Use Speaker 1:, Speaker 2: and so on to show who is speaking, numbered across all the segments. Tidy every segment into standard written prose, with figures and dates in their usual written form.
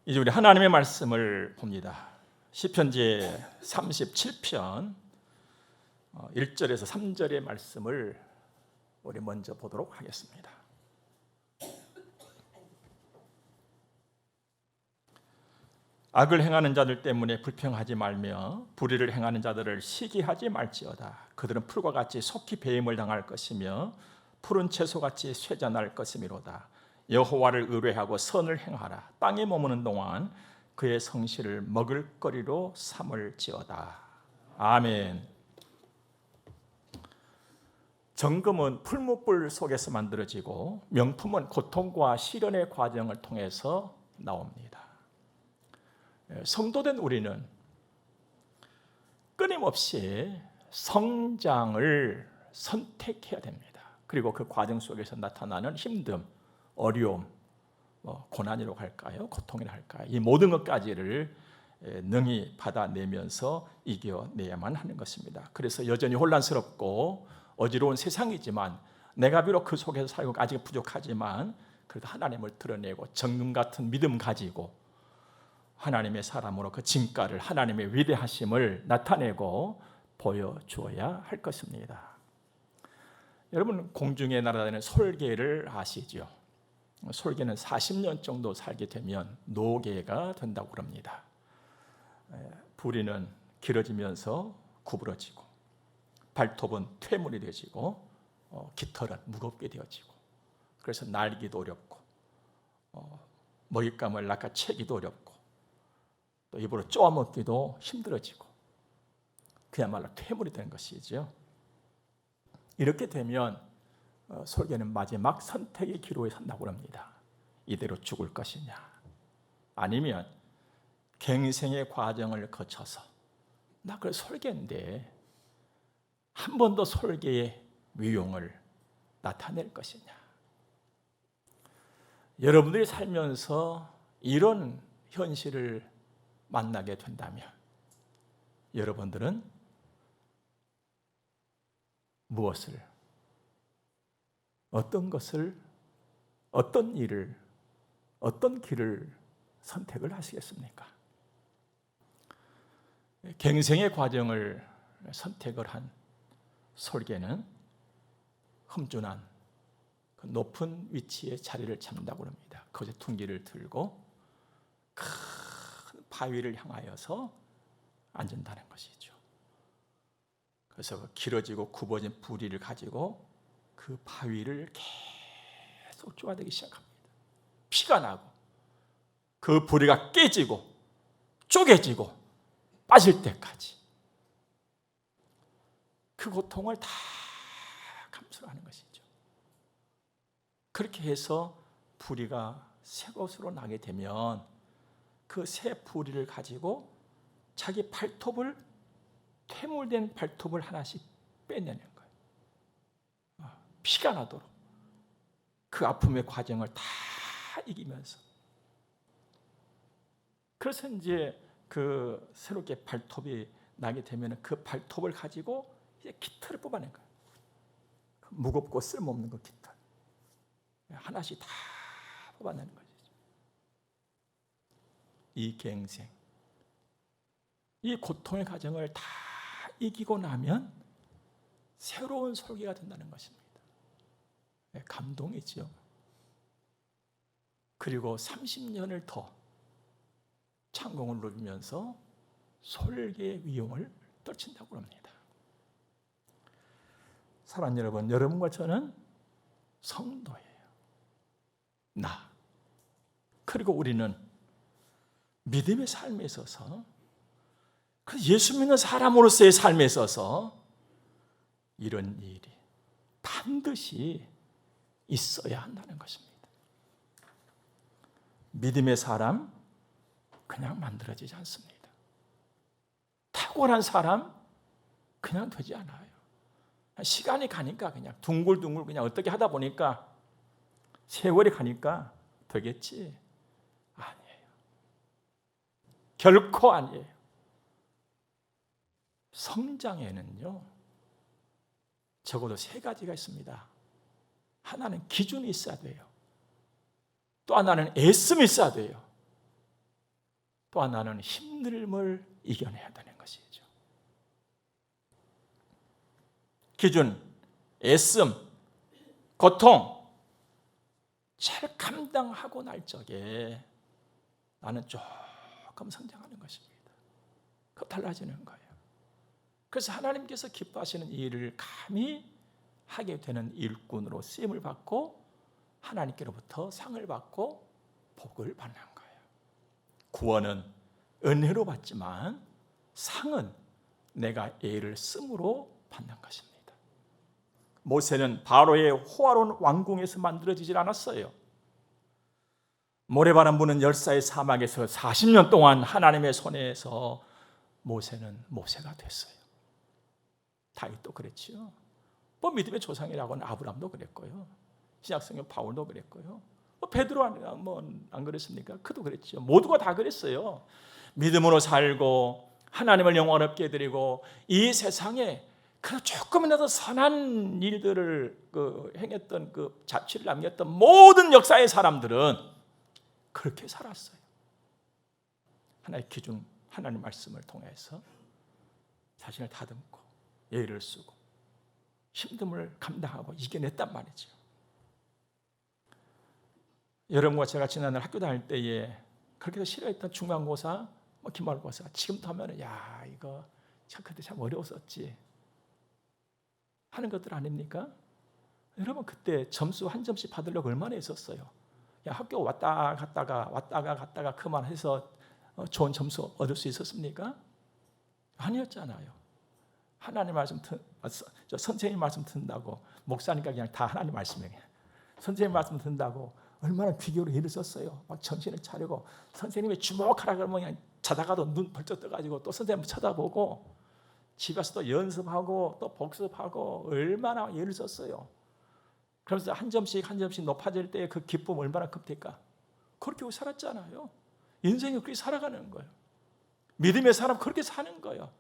Speaker 1: 이제 우리 하나님의 말씀을 봅니다. 시편 제 37편 1절에서 3절의 말씀을 우리 먼저 보도록 하겠습니다. 악을 행하는 자들 때문에 불평하지 말며 불의를 행하는 자들을 시기하지 말지어다. 그들은 풀과 같이 속히 배임을 당할 것이며 푸른 채소같이 쇠잔할 것이미로다. 여호와를 의뢰하고 선을 행하라. 땅에 머무는 동안 그의 성실을 먹을거리로 삼을지어다. 아멘. 정금은 풀무불 속에서 만들어지고 명품은 고통과 시련의 과정을 통해서 나옵니다. 성도된 우리는 끊임없이 성장을 선택해야 됩니다. 그리고 그 과정 속에서 나타나는 힘듦, 어려움, 고난이라고 할까요? 고통이라고 할까요? 이 모든 것까지를 능히 받아내면서 이겨내야만 하는 것입니다. 그래서 여전히 혼란스럽고 어지러운 세상이지만 내가 비록 그 속에서 살고 아직 부족하지만 그래도 하나님을 드러내고 정금 같은 믿음 가지고 하나님의 사람으로 그 진가를, 하나님의 위대하심을 나타내고 보여주어야 할 것입니다. 여러분, 공중에 날아다니는 솔개를 아시죠? 솔개는 40년 정도 살게 되면 노개가 된다고 합니다. 부리는 길어지면서 구부러지고 발톱은 퇴물이 되어지고 깃털은 무겁게 되어지고, 그래서 날기도 어렵고 먹잇감을 낚아채기도 어렵고 또 입으로 쪼아먹기도 힘들어지고 그야말로 퇴물이 되는 것이죠. 이렇게 되면 솔개는 마지막 선택의 기로에 선다고 합니다. 이대로 죽을 것이냐, 아니면 갱생의 과정을 거쳐서 나 그 솔개인데 한 번 더 솔개의 위용을 나타낼 것이냐. 여러분들이 살면서 이런 현실을 만나게 된다면 여러분들은 무엇을, 어떤 것을, 어떤 일을, 어떤 길을 선택을 하시겠습니까? 갱생의 과정을 선택을 한 솔개는 험준한 그 높은 위치에 자리를 잡는다고 합니다. 거기서 둥기를 들고 큰 바위를 향하여서 앉는다는 것이죠. 그래서 그 길어지고 굽어진 부리를 가지고 그 바위를 계속 쪼아대기 시작합니다. 피가 나고 그 부리가 깨지고 쪼개지고 빠질 때까지 그 고통을 다 감수하는 것이죠. 그렇게 해서 부리가 새 것으로 나게 되면 그 새 부리를 가지고 자기 발톱을, 퇴물된 발톱을 하나씩 빼내는 거예요. 피가 나도록 그 아픔의 과정을 다 이기면서, 그래서 이제 그 새롭게 발톱이 나게 되면 그 발톱을 가지고 이제 깃털을 뽑아낸 거예요. 무겁고 쓸모없는 그 깃털 하나씩 다 뽑아내는 거죠. 이 갱생, 이 고통의 과정을 다 이기고 나면 새로운 솔개가 된다는 것입니다. 감동이죠. 그리고 30년을 더 창공을 누리면서 솔개의 위용을 떨친다고 합니다. 사랑하는 여러분, 여러분과 저는 성도예요. 그리고 우리는 믿음의 삶에 있어서, 예수 믿는 사람으로서의 삶에 있어서 이런 일이 반드시 있어야 한다는 것입니다. 믿음의 사람 그냥 만들어지지 않습니다. 탁월한 사람 그냥 되지 않아요. 시간이 가니까 그냥 둥글둥글 그냥 어떻게 하다 보니까 세월이 가니까 되겠지. 아니에요. 결코 아니에요. 성장에는요, 적어도 3가지가 있습니다. 하나는 기준이 있어야 돼요. 또 하나는 애씀이 있어야 돼요. 또 하나는 힘듦을 이겨내야 되는 것이죠. 기준, 애씀, 고통 잘 감당하고 날 적에 나는 조금 성장하는 것입니다. 그 달라지는 거예요. 그래서 하나님께서 기뻐하시는 이 일을 감히 하게 되는 일꾼으로 쓰임을 받고 하나님께로부터 상을 받고 복을 받는 거예요. 구원은 은혜로 받지만 상은 내가 애를 씀으로 받는 것입니다. 모세는 바로의 호화로운 왕궁에서 만들어지질 않았어요. 모래바람 부는 열사의 사막에서 40년 동안 하나님의 손에서 모세는 모세가 됐어요. 다윗도 그랬지요. 뭐 믿음의 조상이라고는 아브라함도 그랬고요. 신약성경 바울도 그랬고요. 베드로 안 그랬습니까? 그도 그랬죠. 모두가 다 그랬어요. 믿음으로 살고 하나님을 영원롭게 드리고 이 세상에 그 조금이라도 선한 일들을 행했던 그 자취를 남겼던 모든 역사의 사람들은 그렇게 살았어요. 하나의 기준, 하나님 말씀을 통해서 자신을 다듬고 예를 쓰고 힘듦을 감당하고 이겨냈단 말이죠. 여러분과 제가 지난날 학교 다닐 때에 그렇게 싫어했던 중간고사, 기말고사 지금도 하면은 야 이거 참 그때 참 어려웠었지 하는 것들 아닙니까? 여러분 그때 점수 한 점씩 받으려고 얼마나 했었어요. 야, 학교 왔다가 갔다가 그만해서 좋은 점수 얻을 수 있었습니까? 아니었잖아요. 하나님 말씀 선생님 말씀 듣는다고 목사니까 그냥 다 하나님 말씀이에요. 선생님 말씀 듣는다고 얼마나 귀교로 일을 썼어요. 막 정신을 차리고 선생님이 주목하라 그러면 그냥 자다가도 눈 벌쩍 떠가지고 또 선생님 쳐다보고 집에서 또 연습하고 또 복습하고 얼마나 애를 썼어요. 그러면서 한 점씩 높아질 때 그 기쁨 얼마나 큽니까? 그렇게 살았잖아요. 인생이 그렇게 살아가는 거예요. 믿음의 사람 그렇게 사는 거예요.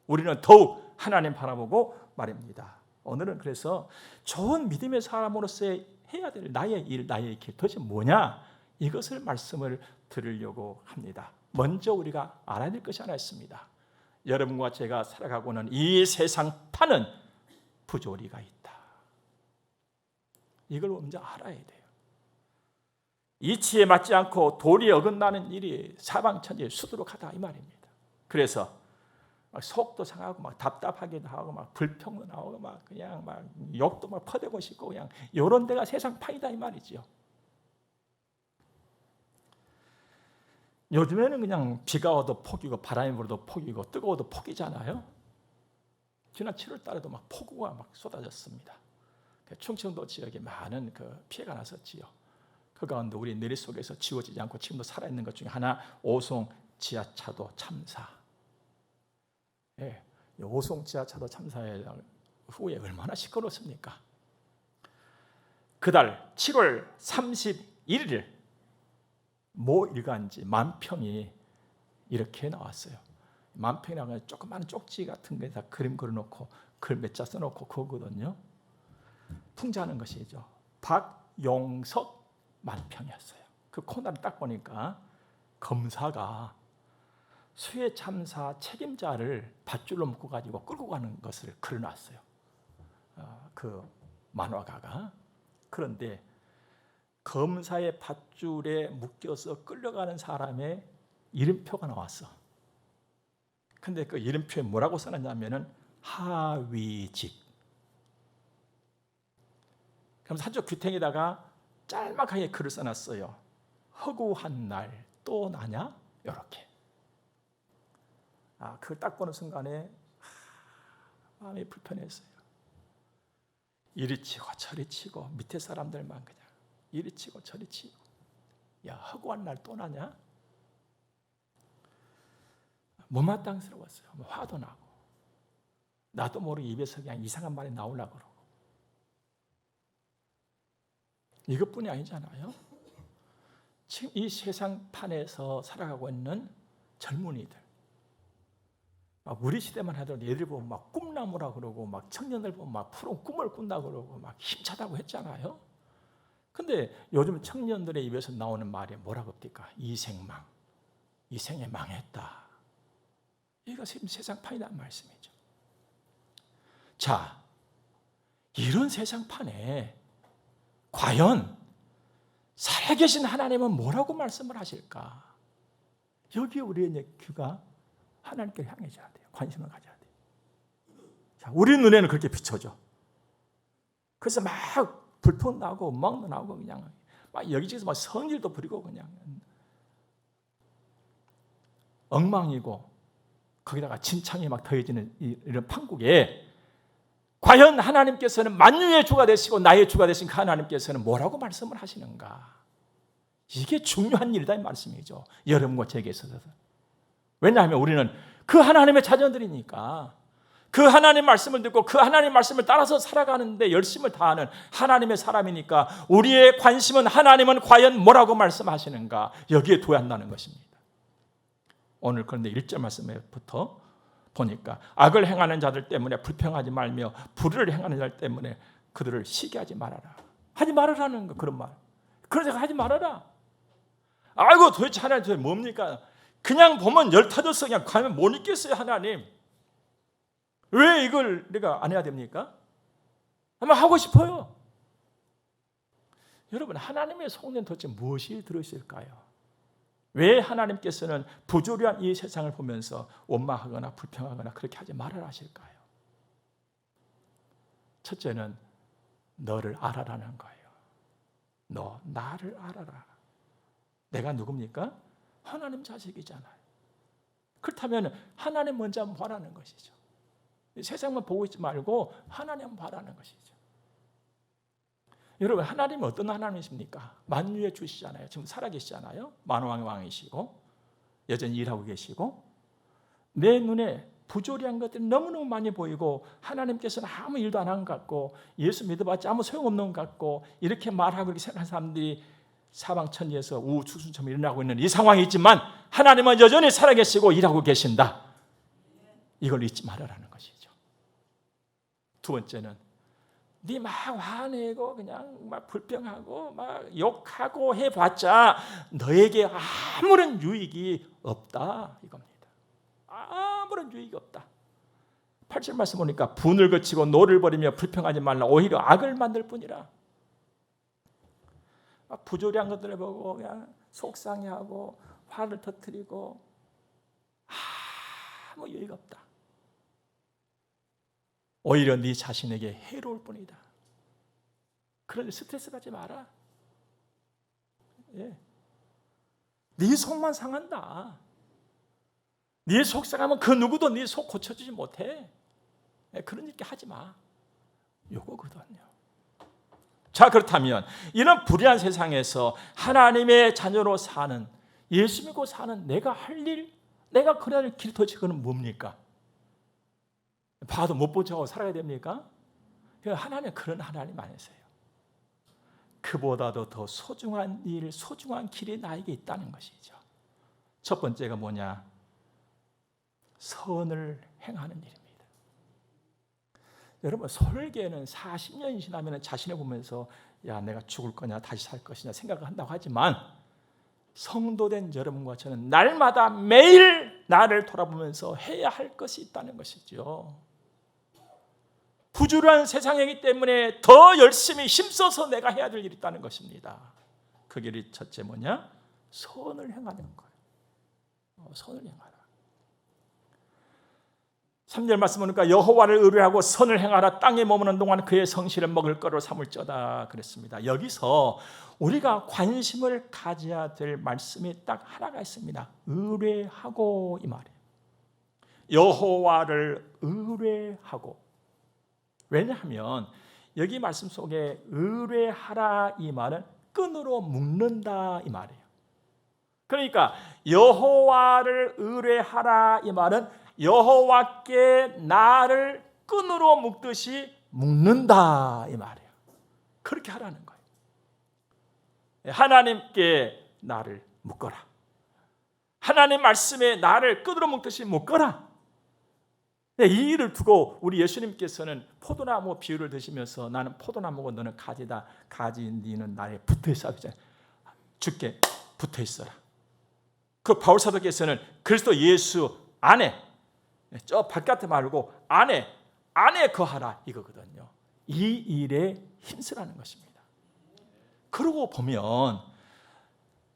Speaker 1: 우리는 더욱 하나님 바라보고 말입니다. 오늘은 그래서 좋은 믿음의 사람으로서의 해야 될 나의 일, 나의 길 도대체 뭐냐? 이것을 말씀을 드리려고 합니다. 먼저 우리가 알아야 될 것이 하나 있습니다. 여러분과 제가 살아가고는 이 세상판은 부조리가 있다. 이걸 먼저 알아야 돼요. 이치에 맞지 않고 도리에 어긋나는 일이 사방천지에 수두룩하다 이 말입니다. 그래서 막 속도 상하고 막 답답하기도 하고 막 불평도 나오고 막 그냥 막 욕도 막 퍼대고 싶고 그냥 이런 데가 세상판이다 이 말이죠. 요즘에는 그냥 비가 와도 폭이고 바람이 불어도 폭이고 뜨거워도 폭이잖아요. 지난 7월 달에도 막 폭우가 막 쏟아졌습니다. 충청도 지역에 많은 그 피해가 났었지요. 그 가운데 우리 내리 속에서 지워지지 않고 지금도 살아있는 것 중에 하나 오송 지하차도 참사. 예, 오송 지하차도 참사의 후에 얼마나 시끄럽습니까? 그달 7월 31일 모 일간지 만평이 이렇게 나왔어요. 만평이라고 조그마한 쪽지 같은 거에다 그림 그려놓고 글 몇 자 써놓고 그거거든요. 풍자하는 것이죠. 박용석 만평이었어요. 그 코너를 딱 보니까 검사가 수해 참사 책임자를 밧줄로 묶어 가지고 끌고 가는 것을 그려놨어요. 그 만화가가. 그런데 검사의 밧줄에 묶여서 끌려가는 사람의 이름표가 나왔어. 근데 그 이름표에 뭐라고 써놨냐면은 하위직. 그럼 한쪽 귀퉁이에다가 짤막하게 글을 써놨어요. 허구한 날 또 나냐? 이렇게. 그걸 딱 보는 순간에 마음이 불편했어요. 이리 치고 저리 치고 밑에 사람들만 그냥 이리 치고 저리 치고. 야, 허구한 날 또 나냐? 못마땅스러웠어요. 화도 나고 나도 모르게 입에서 그냥 이상한 말이 나오려고 그러고. 이것뿐이 아니잖아요. 지금 이 세상판에서 살아가고 있는 젊은이들, 우리 시대만 하더라도 얘들 보면 막 꿈나무라 그러고 막 청년들 보면 막 푸른 꿈을 꾼다 그러고 막 힘차다고 했잖아요. 근데 요즘 청년들의 입에서 나오는 말이 뭐라고 합니까? 이생망. 이 생에 망했다. 이거 세상판이란 말씀이죠. 자, 이런 세상판에 과연 살아계신 하나님은 뭐라고 말씀을 하실까? 여기에 우리의 귀가 하나님께 향해져야 돼요. 관심을 가져야 돼요. 자, 우리 눈에는 그렇게 비춰져. 그래서 막 불도 나고 멍도 나고 그냥 막 여기저기서 막 성질도 부리고 그냥 엉망이고 거기다가 진창이 막 더해지는 이런 판국에 과연 하나님께서는 만유의 주가 되시고 나의 주가 되신 그 하나님께서는 뭐라고 말씀을 하시는가? 이게 중요한 일이다 이 말씀이죠. 여러분과 제게 있어서. 왜냐하면 우리는 그 하나님의 자녀들이니까 그 하나님 말씀을 듣고 그 하나님 말씀을 따라서 살아가는데 열심을 다하는 하나님의 사람이니까 우리의 관심은 하나님은 과연 뭐라고 말씀하시는가? 여기에 둬야 한다는 것입니다. 오늘 그런데 1절 말씀부터 보니까 악을 행하는 자들 때문에 불평하지 말며 불의를 행하는 자들 때문에 그들을 시기하지 말아라. 하지 말아라는 거 그런 말. 그래서 하지 말아라. 아이고 도대체 하나님 도대체 뭡니까? 그냥 보면 열 터져서 그냥 가면 못 있겠어요 하나님. 왜 이걸 내가 안 해야 됩니까? 아마 하고 싶어요. 여러분 하나님의 속내는 도대체 무엇이 들어있을까요? 왜 하나님께서는 부조리한 이 세상을 보면서 원망하거나 불평하거나 그렇게 하지 말아라 하실까요? 첫째는 너를 알아라는 거예요. 너 나를 알아라. 내가 누굽니까? 하나님 자식이잖아요. 그렇다면 하나님 먼저 한번 봐라는 것이죠. 세상만 보고 있지 말고 하나님 한번 봐라는 것이죠. 여러분 하나님은 어떤 하나님이십니까? 만유의 주시잖아요. 지금 살아계시잖아요. 만왕의 왕이시고 여전히 일하고 계시고 내 눈에 부조리한 것들이 너무너무 많이 보이고 하나님께서는 아무 일도 안 한 것 같고 예수 믿어봤자 아무 소용없는 것 같고 이렇게 말하고 이렇게 생각하는 사람들이 사방천지에서 우후죽순처럼 일어나고 있는 이 상황이 있지만 하나님은 여전히 살아계시고 일하고 계신다. 이걸 잊지 말아라는 것이죠. 두 번째는 네 막 화내고 그냥 막 불평하고 막 욕하고 해봤자 너에게 아무런 유익이 없다 이겁니다. 아무런 유익이 없다. 8절 말씀 보니까 분을 그치고 노를 버리며 불평하지 말라. 오히려 악을 만들 뿐이라. 막 부조리한 것들을 보고 그냥 속상해하고 화를 터뜨리고 아무 유익이 없다. 오히려 네 자신에게 해로울 뿐이다. 그런데 스트레스 받지 마라. 예. 네 속만 상한다. 네 속 상하면 그 누구도 네 속 고쳐주지 못해. 예, 그런 일 하지 마. 요거거든요. 자 그렇다면 이런 불의한 세상에서 하나님의 자녀로 사는 예수 믿고 사는 내가 할 일, 내가 그래야 할 길 도대체 그건 뭡니까? 봐도 못 본 척하고 살아야 됩니까? 하나님은 그런 하나님 아니세요. 그보다도 더 소중한 일, 소중한 길이 나에게 있다는 것이죠. 첫 번째가 뭐냐? 선을 행하는 일입니다. 여러분 설계는 40년이 지나면 자신을 보면서 야 내가 죽을 거냐 다시 살 것이냐 생각을 한다고 하지만 성도된 여러분과 저는 날마다 매일 나를 돌아보면서 해야 할 것이 있다는 것이죠. 부조리한 세상이기 때문에 더 열심히 힘써서 내가 해야 될 일이 있다는 것입니다. 그 길이 첫째 뭐냐? 선을 행하는 거예요. 선을 행하라. 3절 말씀 보니까 여호와를 의뢰하고 선을 행하라. 땅에 머무는 동안 그의 성실을 먹을 거로 삼을지어다 그랬습니다. 여기서 우리가 관심을 가져야 될 말씀이 딱 하나가 있습니다. 의뢰하고 이 말이에요. 여호와를 의뢰하고. 왜냐하면 여기 말씀 속에 의뢰하라 이 말은 끈으로 묶는다 이 말이에요. 그러니까 여호와를 의뢰하라 이 말은 여호와께 나를 끈으로 묶듯이 묶는다 이 말이에요. 그렇게 하라는 거예요. 하나님께 나를 묶어라. 하나님 말씀에 나를 끈으로 묶듯이 묶어라. 이 일을 두고 우리 예수님께서는 포도나무 비유를 드시면서 나는 포도나무고 너는 가지다. 가지 너는 나에 붙어 있어. 주께 붙어 있어라. 그 바울사도께서는 그리스도 예수 안에, 저 바깥에 말고 안에 거하라 이거거든요. 이 일에 힘쓰라는 것입니다. 그러고 보면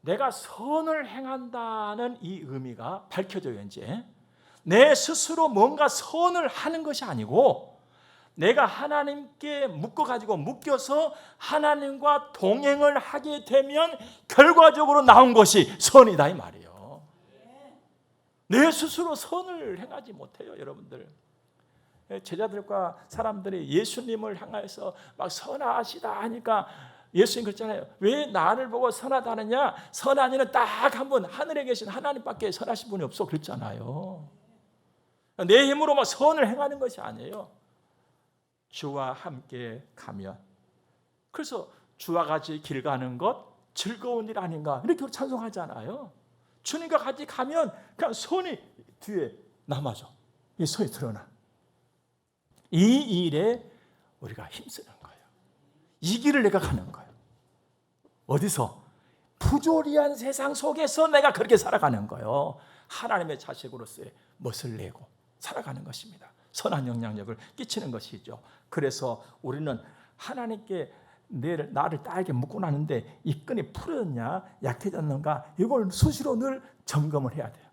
Speaker 1: 내가 선을 행한다는 이 의미가 밝혀져요. 이제 내 스스로 뭔가 선을 하는 것이 아니고 내가 하나님께 묶여서 하나님과 동행을 하게 되면 결과적으로 나온 것이 선이다 이 말이에요. 내 스스로 선을 행하지 못해요. 여러분들, 제자들과 사람들이 예수님을 향해서 막 선하시다 하니까 예수님 그랬잖아요. 왜 나를 보고 선하다 하느냐? 선한 이는 딱 한 분, 하늘에 계신 하나님밖에 선하신 분이 없어 그랬잖아요. 내 힘으로 막 선을 행하는 것이 아니에요. 주와 함께 가면, 그래서 주와 같이 길 가는 것 즐거운 일 아닌가 이렇게 찬송하잖아요. 주님과 같이 가면 그냥 선이 뒤에 남아져. 이 선이 드러나. 이 일에 우리가 힘쓰는 거예요. 이 길을 내가 가는 거예요. 어디서? 부조리한 세상 속에서 내가 그렇게 살아가는 거예요. 하나님의 자식으로서의 멋을 내고 살아가는 것입니다. 선한 영향력을 끼치는 것이죠. 그래서 우리는 하나님께 나를 딱 묶고 나는데 이 끈이 풀어졌냐 약해졌는가 이걸 수시로 늘 점검을 해야 돼요.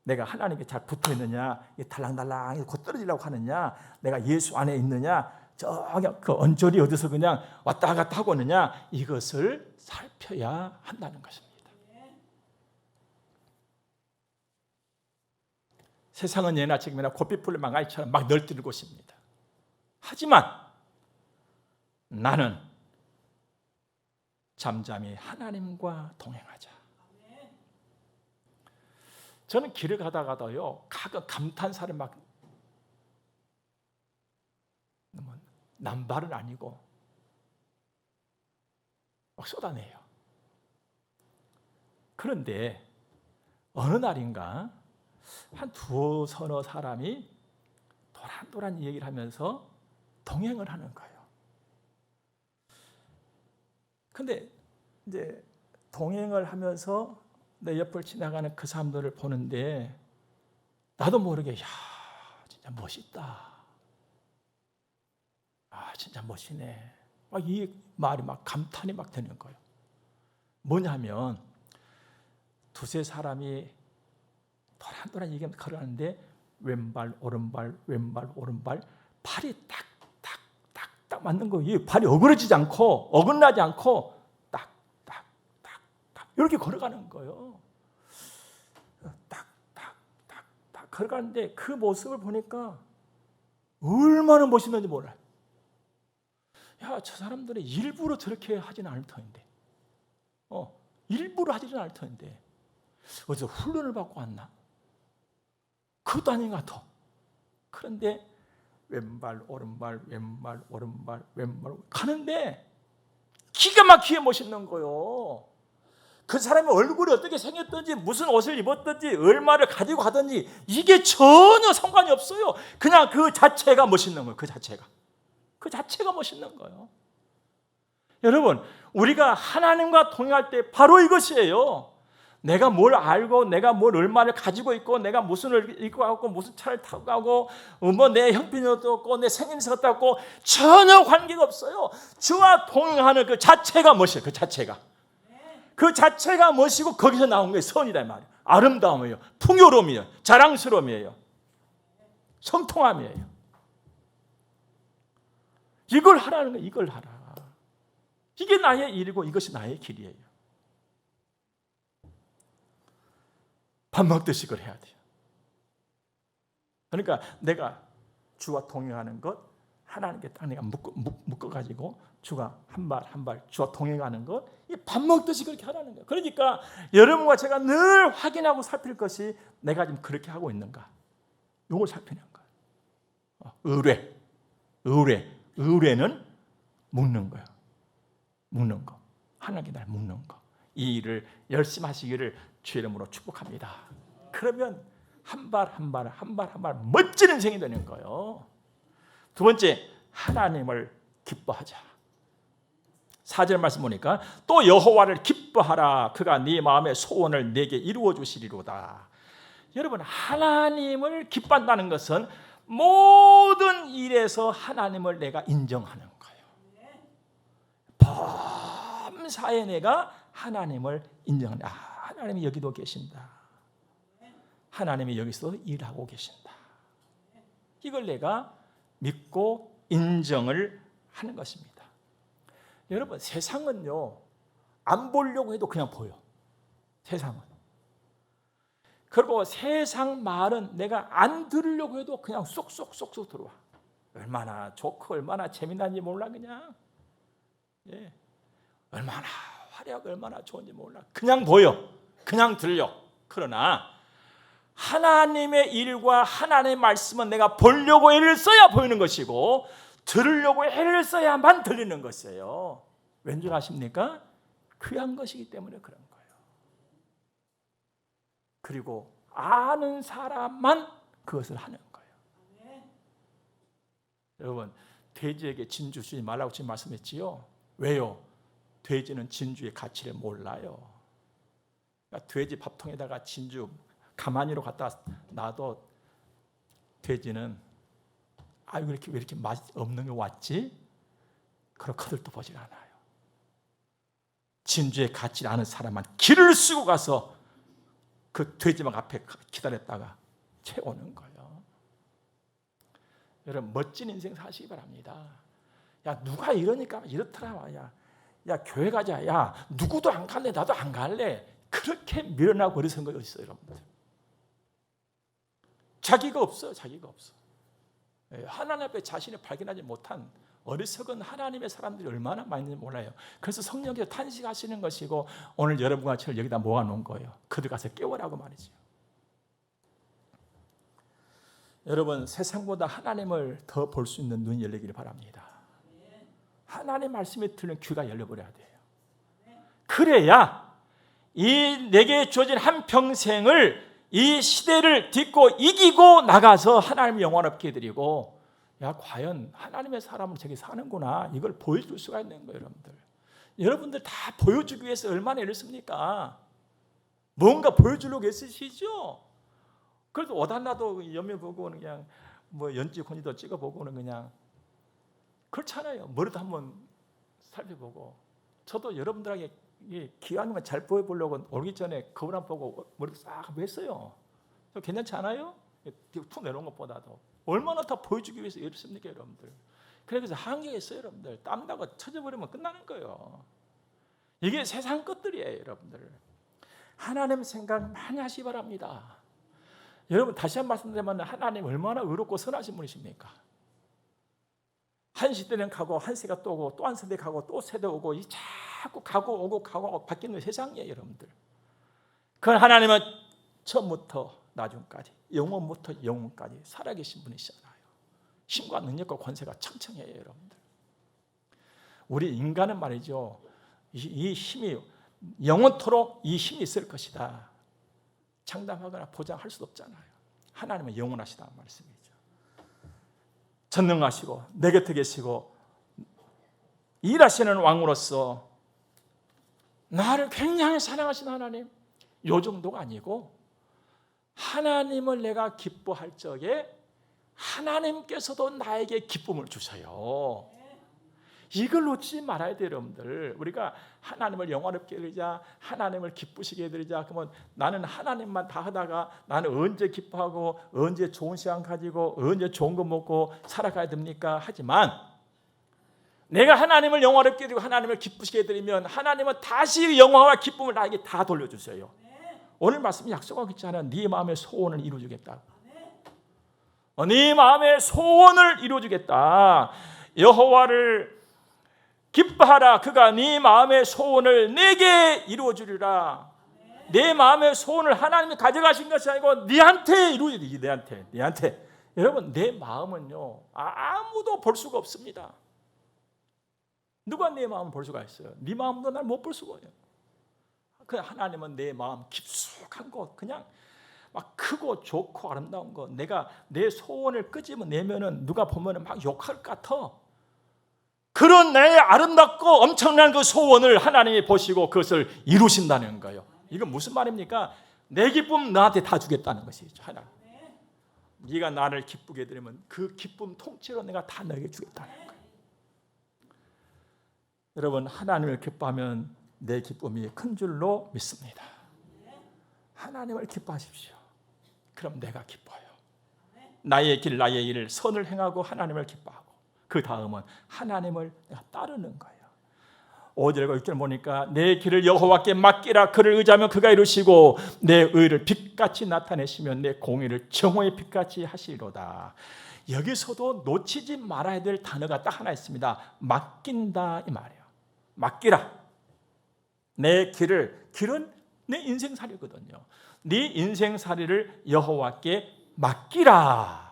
Speaker 1: 내가 하나님께 잘 붙어 있느냐, 달랑달랑 곧 떨어지려고 하느냐, 내가 예수 안에 있느냐, 저기 그 언저리 어디서 그냥 왔다 갔다 하고 있느냐, 이것을 살펴야 한다는 것입니다. 세상은 예나 지금이나 고삐풀 망아이처럼 막 널뛰는 곳입니다. 하지만 나는 잠잠히 하나님과 동행하자. 저는 길을 가다가도요, 가끔 감탄사를 막, 남발은 아니고 막 쏟아내요. 그런데 어느 날인가 한 서너 사람이 도란도란 얘기를 하면서 동행을 하는 거예요. 근데 이제 동행을 하면서 내 옆을 지나가는 그 사람들을 보는데 나도 모르게 진짜 멋있다. 진짜 멋지네. 이 말이 막 감탄이 막 되는 거예요. 뭐냐면 두세 사람이 도란도란 얘기하면서 걸어가는데 왼발 오른발 왼발 오른발 발이 딱딱딱 맞는 거예요. 발이 어그러지지 않고 어긋나지 않고 딱딱딱딱 이렇게 걸어가는 거예요. 딱딱딱딱 걸어가는데 그 모습을 보니까 얼마나 멋있는지 몰라요. 저 사람들은 일부러 저렇게 하지는 않을 터인데, 일부러 하지는 않을 터인데 어디서 훈련을 받고 왔나? 그것도 아닌 것 같아. 그런데 왼발 오른발 왼발 오른발 왼발 가는데 기가 막히게 멋있는 거요. 그 사람의 얼굴이 어떻게 생겼든지 무슨 옷을 입었든지 얼마를 가지고 가든지 이게 전혀 상관이 없어요. 그냥 그 자체가 멋있는 거예요. 그 자체가 멋있는 거예요. 여러분, 우리가 하나님과 동행할 때 바로 이것이에요. 내가 뭘 알고 내가 뭘 얼마를 가지고 있고 내가 무슨 을 입고 가고 무슨 차를 타고 가고 내 형편도 없고 내 생김새가 없고 전혀 관계가 없어요. 주와 동행하는 그 자체가 멋이에요. 그 자체가 멋이고 거기서 나온 게 선이다 말이에요. 아름다움이에요. 풍요로움이에요. 자랑스러움이에요. 성통함이에요. 이걸 하라는 거예요. 이걸 하라. 이게 나의 일이고 이것이 나의 길이에요. 밥 먹듯이 그걸 해야 돼요. 그러니까 내가 주와 동행하는 것, 하나님께 딱 내가 묶어가지고 주가 한 발 한 발 주와 동행하는 것, 이 밥 먹듯이 그렇게 하라는 거예요. 그러니까 여러분과 제가 늘 확인하고 살필 것이 내가 지금 그렇게 하고 있는가, 이걸 살피는 거예요. 의뢰는 묶는 거예요. 묶는 거. 하나님께 날 묶는 거. 이 일을 열심히 하시기를 주의 이름으로 축복합니다. 그러면 한 발 한 발 멋진 인생이 되는 거예요. 두 번째, 하나님을 기뻐하자. 4절 말씀 보니까 또 여호와를 기뻐하라. 그가 네 마음의 소원을 내게 이루어 주시리로다. 여러분, 하나님을 기뻐한다는 것은 모든 일에서 하나님을 내가 인정하는 거예요. 범사에 내가 하나님을 인정한다. 하나님이 여기도 계신다. 하나님이 여기서 일하고 계신다. 이걸 내가 믿고 인정을 하는 것입니다. 여러분, 세상은요, 안 보려고 해도 그냥 보여. 세상은. 그리고 세상 말은 내가 안 들으려고 해도 그냥 쏙쏙쏙쏙 들어와. 얼마나 좋고 얼마나 재미난지 몰라 그냥. 예. 얼마나 화려하고 얼마나 좋은지 몰라. 그냥 보여. 그냥 들려. 그러나 하나님의 일과 하나님의 말씀은 내가 보려고 애를 써야 보이는 것이고 들으려고 애를 써야만 들리는 것이에요. 왠 줄 아십니까? 귀한 것이기 때문에 그런 거예요. 그리고 아는 사람만 그것을 하는 거예요. 여러분, 돼지에게 진주 주지 말라고 지금 말씀했지요. 왜요? 돼지는 진주의 가치를 몰라요. 그러니까 돼지 밥통에다가 진주 가만히로 갖다 놔도 돼지는 아유 왜 이렇게 맛 없는 게 왔지? 그런 거들도 보질 않아요. 진주의 가치를 아는 사람만 길을 쓰고 가서 그 돼지막 앞에 기다렸다가 채우는 거예요. 여러분, 멋진 인생 사시기 바랍니다. 야, 누가 이러니까 이렇더라. 야, 교회 가자. 야, 누구도 안 갈래. 나도 안 갈래. 그렇게 밀어나고 어리석은 거 있어요, 여러분들. 자기가 없어요. 자기가 없어. 하나님 앞에 자신을 발견하지 못한 어리석은 하나님의 사람들이 얼마나 많이 있는지 몰라요. 그래서 성령께서 탄식하시는 것이고 오늘 여러분과 저를 여기다 모아놓은 거예요. 그들 가서 깨워라고 말이죠. 여러분, 세상보다 하나님을 더 볼 수 있는 눈이 열리기를 바랍니다. 하나님 말씀에 들는 귀가 열려버려야 돼요. 그래야 이 내게 주어진 한 평생을 이 시대를 딛고 이기고 나가서 하나님을 영원롭게 드리고, 야, 과연 하나님의 사람은 저기 사는구나, 이걸 보여줄 수가 있는 거예요. 여러분들 다 보여주기 위해서 얼마나 애를 씁니까? 뭔가 보여주려고 애쓰시죠? 그래도 어단나도 염려 보고는 그냥 뭐 연지 혼이도 찍어보고는 그냥 그렇잖아요. 머리도 한번 살펴보고. 저도 여러분들에게 기왕이면 잘 보여보려고 오기 전에 거울 안 보고 머리 싹 했어요. 괜찮지 않아요? 툭 내놓은 것보다도 얼마나 더 보여주기 위해서 애를 씁니까, 여러분들? 그래서 한계가 있어요, 여러분들. 땀 나고 쳐져버리면 끝나는 거예요. 이게 세상 것들이에요, 여러분들. 하나님 생각 많이 하시기 바랍니다. 여러분, 다시 한 번 말씀드리면 하나님 얼마나 의롭고 선하신 분이십니까? 한 시대는 가고 한 세가 또 오고 또 한 세대 가고 또 세대 오고 이 자꾸 가고 오고 바뀌는 세상이에요, 여러분들. 그건 하나님은 처음부터 나중까지 영원부터 영원까지 살아계신 분이시잖아요. 힘과 능력과 권세가 창창해요, 여러분들. 우리 인간은 말이죠, 이 힘이 영원토록 이 힘이 있을 것이다 장담하거나 보장할 수 없잖아요. 하나님은 영원하시다는 말씀이죠. 전능하시고 내 곁에 계시고 일하시는 왕으로서 나를 굉장히 사랑하신 하나님, 요 정도가 아니고 하나님을 내가 기뻐할 적에 하나님께서도 나에게 기쁨을 주셔요. 이걸 놓치지 말아야 돼요, 여러분들. 우리가 하나님을 영화롭게 드리자, 하나님을 기쁘시게 드리자, 그러면 나는 하나님만 다 하다가 나는 언제 기뻐하고 언제 좋은 시간 가지고 언제 좋은 거 먹고 살아가야 됩니까? 하지만 내가 하나님을 영화롭게 드리고 하나님을 기쁘시게 드리면 하나님은 다시 영화와 기쁨을 나에게 다 돌려주세요. 오늘 말씀이 약속하고 있잖아요. 네 마음의 소원을 이루어주겠다. 네 마음의 소원을 이루어주겠다. 여호와를 기뻐하라. 그가 네 마음의 소원을 내게 이루어주리라. 내 마음의 소원을 하나님이 가져가신 것이 아니고 네한테 이루어지지. 네한테. 여러분, 내 마음은요, 아무도 볼 수가 없습니다. 누가 내 마음을 볼 수가 있어요? 네 마음도 날 못 볼 수가 있어요. 그 하나님은 내 마음 깊숙한 곳, 그냥 막 크고 좋고 아름다운 것, 내가 내 소원을 끄집어내면은 누가 보면은 막 욕할 것 같아. 그런 내 아름답고 엄청난 그 소원을 하나님이 보시고 그것을 이루신다는 거예요. 이건 무슨 말입니까? 내 기쁨 너한테 다 주겠다는 것이죠. 하나님. 네가 나를 기쁘게 해드리면 그 기쁨 통째로 내가 다 너에게 주겠다는 거예요. 여러분, 하나님을 기뻐하면 내 기쁨이 큰 줄로 믿습니다. 하나님을 기뻐하십시오. 그럼 내가 기뻐요. 나의 길, 나의 일, 선을 행하고 하나님을 기뻐하고 그 다음은 하나님을 내가 따르는 거예요. 5절과 6절 보니까 내 길을 여호와께 맡기라. 그를 의지하면 그가 이루시고 내 의를 빛같이 나타내시면 내 공의를 정오의 빛같이 하시리로다. 여기서도 놓치지 말아야 될 단어가 딱 하나 있습니다. 맡긴다 이 말이에요. 맡기라. 내 길은 내 인생살이거든요. 네 인생살이를 여호와께 맡기라.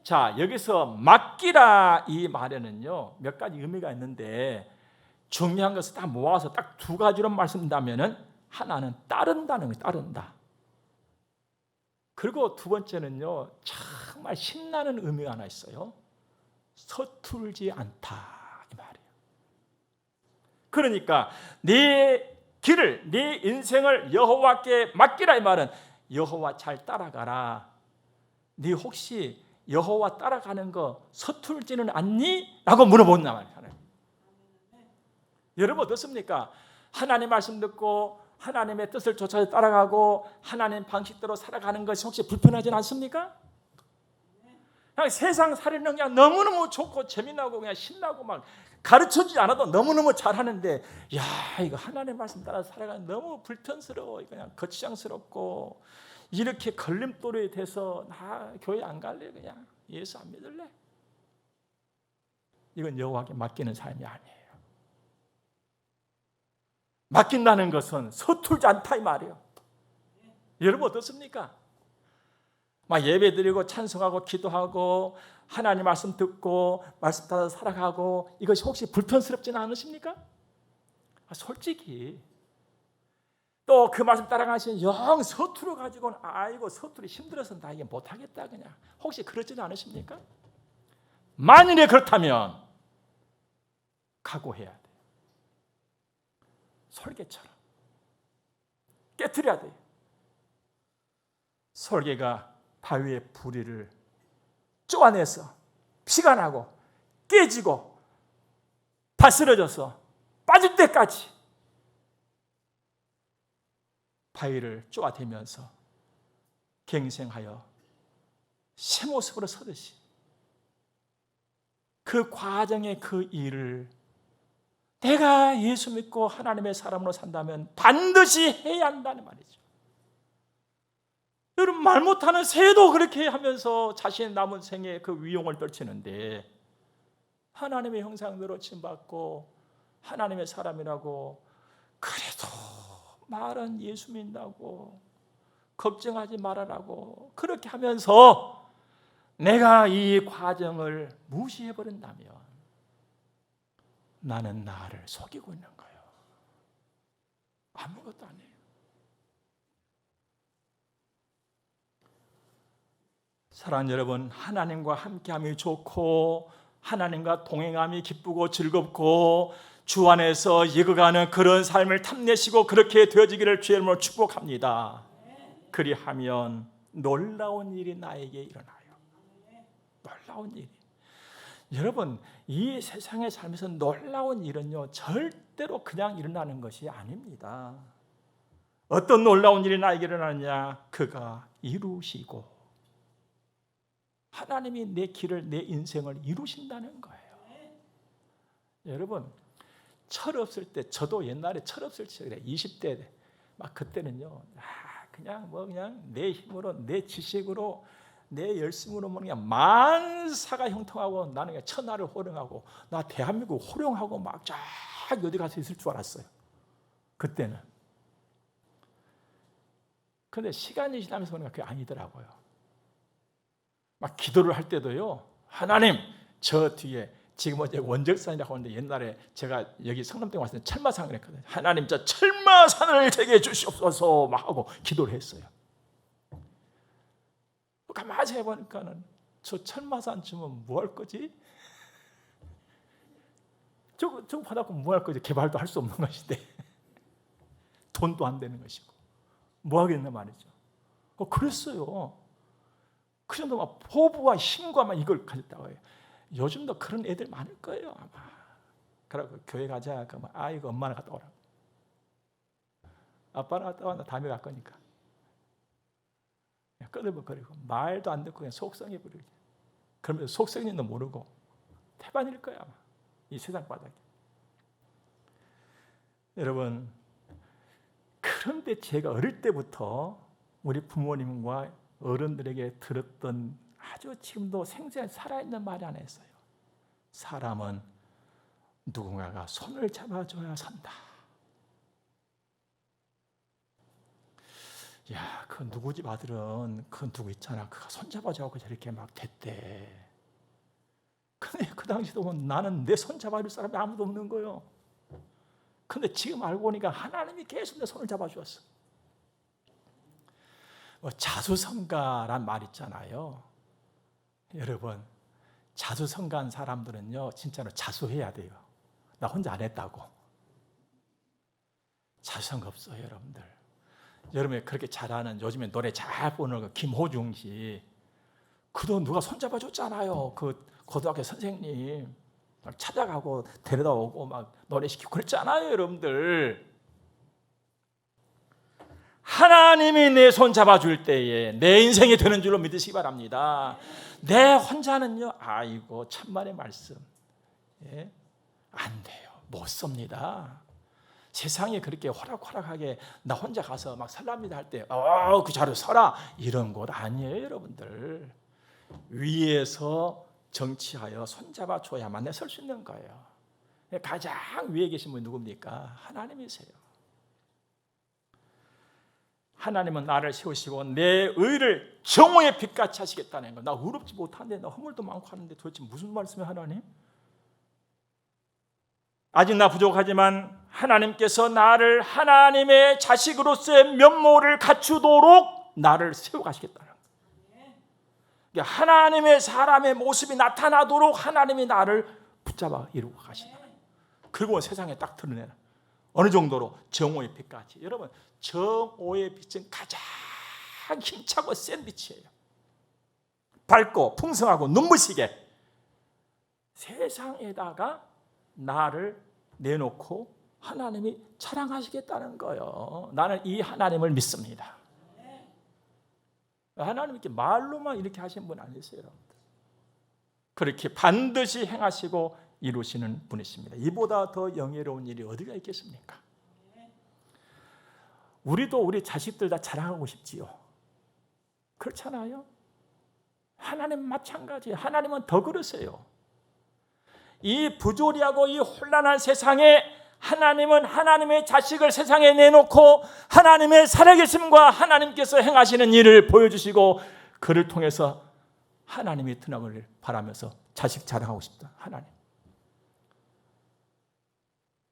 Speaker 1: 자, 여기서 맡기라 이 말에는요 몇 가지 의미가 있는데 중요한 것을 다 모아서 딱 두 가지로 말씀드리면은 하나는 따른다는 거예요. 따른다. 그리고 두 번째는요 정말 신나는 의미가 하나 있어요. 서툴지 않다 이 말이에요. 그러니까 네 길을, 네 인생을 여호와께 맡기라 이 말은 여호와 잘 따라가라. 네 혹시 여호와 따라가는 거 서툴지는 않니? 라고 물어본단 말이에요. 여러분 어떻습니까? 하나님 말씀 듣고 하나님의 뜻을 쫓아 따라가고 하나님 방식대로 살아가는 것이 혹시 불편하지 않습니까? 그냥 세상 살이는 그냥 너무너무 좋고 재미나고 그냥 신나고 막 가르쳐주지 않아도 너무너무 잘하는데 야 이거 하나님 말씀 따라 살아가는 너무 불편스러워. 그냥 거추장스럽고 이렇게 걸림돌이 돼서 나 교회 안 갈래. 그냥 예수 안 믿을래. 이건 여호와께 맡기는 삶이 아니에요. 맡긴다는 것은 서툴지 않다 이 말이에요. 여러분 어떻습니까? 막 예배드리고 찬송하고 기도하고 하나님 말씀 듣고 말씀 따라 살아가고 이것이 혹시 불편스럽지는 않으십니까? 솔직히 또 그 말씀 따라가시면 영 서투러 가지고는 아이고 서투리 힘들어서 나 이게 못하겠다 그냥 혹시 그러지는 않으십니까? 만일에 그렇다면 각오해야 돼요. 설계처럼 깨트려야 돼요. 설계가 바위의 부리를 쪼아내서 피가 나고 깨지고 바스러져서 빠질 때까지 바위를 쪼아대면서 갱생하여 새 모습으로 서듯이 그 과정의 그 일을 내가 예수 믿고 하나님의 사람으로 산다면 반드시 해야 한다는 말이죠. 여러분 말 못하는 새도 그렇게 하면서 자신의 남은 생에 그 위용을 떨치는데 하나님의 형상대로 칭받고 하나님의 사람이라고 그래도 말은 예수 믿는다고 걱정하지 말아라고 그렇게 하면서 내가 이 과정을 무시해버린다면 나는 나를 속이고 있는 거예요. 아무것도 아니에요. 사랑하는 여러분, 하나님과 함께함이 좋고 하나님과 동행함이 기쁘고 즐겁고 주 안에서 익어가는 그런 삶을 탐내시고 그렇게 되어지기를 주의 이름으로 축복합니다. 그리하면 놀라운 일이 나에게 일어나요. 놀라운 일이. 여러분 이 세상의 삶에서 놀라운 일은요 절대로 그냥 일어나는 것이 아닙니다. 어떤 놀라운 일이 나에게 일어나느냐? 그가 이루시고 하나님이 내 길을 내 인생을 이루신다는 거예요. 여러분 철 없을 때 저도 옛날에 철 없을 때 그래 20대 막 그때는요 그냥 그냥 내 힘으로 내 지식으로 내 열심으로 그냥 만사가 형통하고 나는 그냥 천하를 호령하고 나 대한민국 호령하고 막 쫙 어디 가서 있을 줄 알았어요. 그때는. 그런데 시간이 지나면서 보니까 그게 아니더라고요. 막 기도를 할 때도요. 하나님 저 뒤에 지금 어제 원적산이라고 하는데 옛날에 제가 여기 성남동에 왔을 때 철마산을 그랬거든요. 하나님 저 철마산을 제게 주시옵소서 막 하고 기도를 했어요. 가만히 해보니까는 저 철마산 주면 뭐 할 거지? 저거 받았고 뭐 할 거죠? 개발도 할 수 없는 것인데 돈도 안 되는 것이고 뭐 하겠나 말이죠. 그랬어요. 그 정도 막 포부와 힘과 막 이걸 가졌다고 해요. 요즘도 그런 애들 많을 거예요 아마. 그러고 교회 가자 그러면 이거 엄마는 갔다 오라. 아빠는 갔다 와, 나 다음에 갈 거니까. 끄덕거리고 말도 안 듣고 그냥 속성해 버리고. 그러면 속성인지도 모르고 태반일 거야 아마. 이 세상 바닥에. 여러분, 그런데 제가 어릴 때부터 우리 부모님과 어른들에게 들었던 아주 지금도 생생히 살아있는 말이 하나 있어요. 사람은 누군가가 손을 잡아줘야 산다. 야, 그 누구 집 아들은 그 누구 있잖아. 그가 손 잡아줘갖고 저렇게 막 됐대. 근데 그 당시도 나는 내 손 잡아줄 사람이 아무도 없는 거예요. 근데 지금 알고 보니까 하나님이 계속 내 손을 잡아주었어. 자수성가란 말 있잖아요. 여러분, 자수성가한 사람들은요, 진짜로 자수해야 돼요. 나 혼자 안 했다고. 자수성가 없어요, 여러분들. 여러분이 그렇게 잘하는 요즘에 노래 잘 부르는 김호중 씨, 그도 누가 손잡아 줬잖아요. 그 고등학교 선생님 막 찾아가고 데려다 오고 막 노래시키고 그랬잖아요, 여러분들. 하나님이 내 손 잡아줄 때에 내 인생이 되는 줄로 믿으시기 바랍니다. 내 혼자는요, 아이고 천만의 말씀, 안 돼요. 못 섭니다. 세상에 그렇게 호락호락하게 나 혼자 가서 막 설랍니다 할 때, 그 자리에 서라 이런 곳 아니에요, 여러분들. 위에서 정치하여 손잡아 줘야만 내 설 수 있는 거예요. 가장 위에 계신 분이 누굽니까? 하나님이세요. 하나님은 나를 세우시고 내 의를 정오의 빛같이 하시겠다는 거. 나 의롭지 못한데, 나 허물도 많고 하는데 도대체 무슨 말씀이에요, 하나님? 아직 나 부족하지만 하나님께서 나를 하나님의 자식으로서의 면모를 갖추도록 나를 세워가시겠다는 거예요. 하나님의 사람의 모습이 나타나도록 하나님이 나를 붙잡아 이루고 가시다. 그리고 세상에 딱 드러내는 어느 정도로 정오의 빛까지. 여러분, 정오의 빛은 가장 힘차고 센 빛이에요. 밝고 풍성하고 눈부시게 세상에다가 나를 내놓고 하나님이 자랑하시겠다는 거예요. 나는 이 하나님을 믿습니다. 하나님 이렇게 말로만 이렇게 하신 분 아니세요, 여러분들. 그렇게 반드시 행하시고 이루시는 분이십니다. 이보다 더 영예로운 일이 어디가 있겠습니까? 우리도 우리 자식들 다 자랑하고 싶지요. 그렇잖아요? 하나님 마찬가지. 하나님은 더 그러세요. 이 부조리하고 이 혼란한 세상에 하나님은 하나님의 자식을 세상에 내놓고 하나님의 살아계심과 하나님께서 행하시는 일을 보여주시고 그를 통해서 하나님이 드러나기를 바라면서 자식 자랑하고 싶다. 하나님.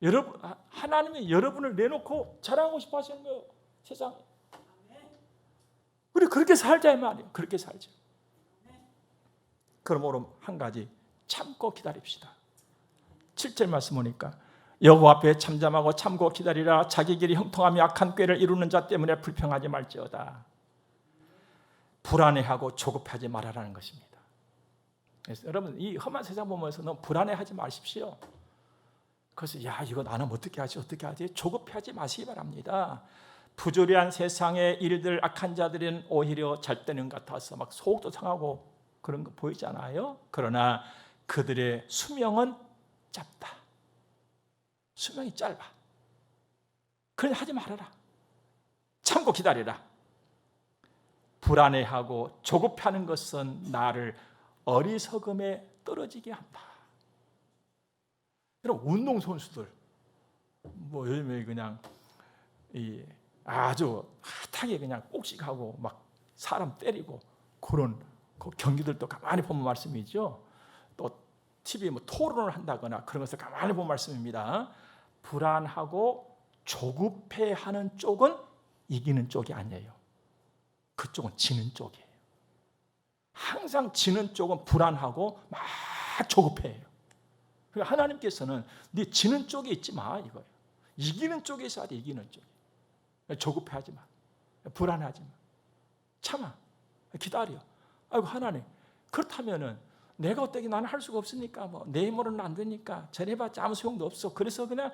Speaker 1: 여러분, 하나님이 여러분을 내놓고 자랑하고 싶어 하시는 거예요. 세상에. 우리 그렇게 살자 이 말이에요. 그렇게 살자. 그러므로 한 가지 참고 기다립시다. 7절 말씀 보니까 여호와 앞에 잠잠하고 참고 기다리라. 자기 길이 형통하며 악한 꾀를 이루는 자 때문에 불평하지 말지어다. 불안해하고 조급하지 말아라는 것입니다. 그래서 여러분, 이 험한 세상 보면서 너무 불안해하지 마십시오. 그래서 이거 나는 어떻게 하지? 조급해하지 마시기 바랍니다. 부조리한 세상의 일들, 악한 자들은 오히려 잘 되는 것 같아서 막 속도 상하고 그런 거 보이잖아요. 그러나 그들의 수명은 짧다. 수명이 짧아. 그래 하지 말아라. 참고 기다리라. 불안해하고 조급해하는 것은 나를 어리석음에 떨어지게 한다. 여러분, 운동선수들 요즘에 그냥 아주 핫하게 그냥 꼭식하고 막 사람 때리고 그런 그 경기들도 가만히 보면 말씀이죠. 또 TV에 토론을 한다거나 그런 것을 가만히 보면 말씀입니다. 불안하고 조급해하는 쪽은 이기는 쪽이 아니에요. 그쪽은 지는 쪽이에요. 항상 지는 쪽은 불안하고 막 조급해요. 하나님께서는 네 지는 쪽에 있지 마 이거예요. 이기는 쪽에 있어야 돼. 이기는 쪽에. 조급해하지 마. 불안하지 마. 참아. 기다려. 아이고 하나님, 그렇다면은 내가 어떻게 나는 할 수가 없으니까 내 힘으로는 안 되니까 전해봤자 아무 소용도 없어. 그래서 그냥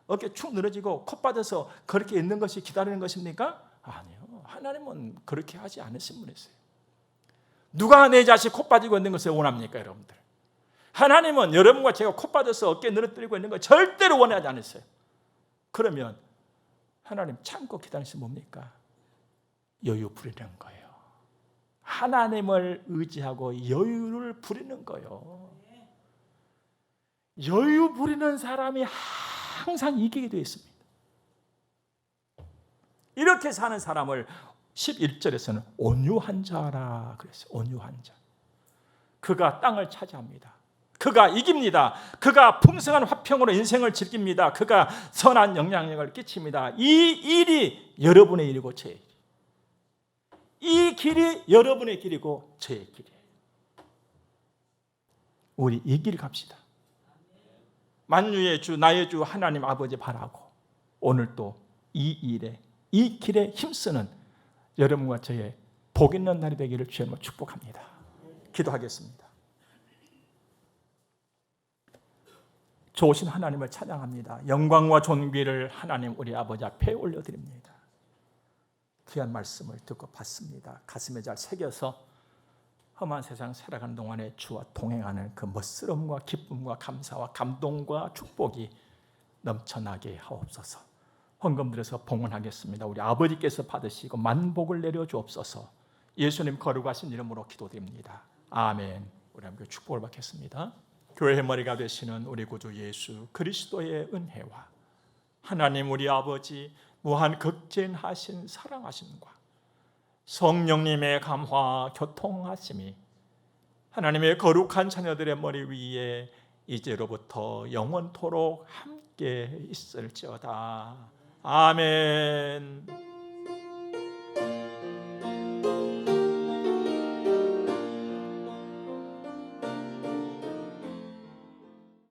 Speaker 1: 어깨 축 늘어지고 콧 빠져서 그렇게 있는 것이 기다리는 것입니까? 아니요. 하나님은 그렇게 하지 않으신 분이세요. 누가 내 자식 콧 빠지고 있는 것을 원합니까, 여러분들? 하나님은 여러분과 제가 콧 빠져서 어깨 늘어뜨리고 있는 걸 절대로 원하지 않으세요. 그러면 하나님 참고 기다리시면 뭡니까? 여유 부리는 거예요. 하나님을 의지하고 여유를 부리는 거예요. 여유 부리는 사람이 항상 이기게 되어 있습니다. 이렇게 사는 사람을 11절에서는 온유한 자라 그랬어요. 온유한 자. 그가 땅을 차지합니다. 그가 이깁니다. 그가 풍성한 화평으로 인생을 즐깁니다. 그가 선한 영향력을 끼칩니다. 이 일이 여러분의 일이고 제 일. 이 길이 여러분의 길이고 저의 길이에요. 우리 이 길 갑시다. 만유의 주 나의 주 하나님 아버지 바라고 오늘 또 이 일에 이 길에 힘쓰는 여러분과 저의 복 있는 날이 되기를 주님으로 축복합니다. 기도하겠습니다. 좋으신 하나님을 찬양합니다. 영광과 존귀를 하나님 우리 아버지 앞에 올려드립니다. 귀한 말씀을 듣고 봤습니다. 가슴에 잘 새겨서 험한 세상 살아가는 동안에 주와 동행하는 그 멋스러움과 기쁨과 감사와 감동과 축복이 넘쳐나게 하옵소서. 헌금 드려서 봉헌하겠습니다. 우리 아버지께서 받으시고 만복을 내려 주옵소서. 예수님 거룩하신 이름으로 기도드립니다. 아멘. 우리 함께 축복을 받겠습니다. 교회의 머리가 되시는 우리 구주 예수 그리스도의 은혜와 하나님 우리 아버지 무한 극진하신 사랑하심과 성령님의 감화 교통하심이 하나님의 거룩한 자녀들의 머리 위에 이제로부터 영원토록 함께 있을지어다. 아멘.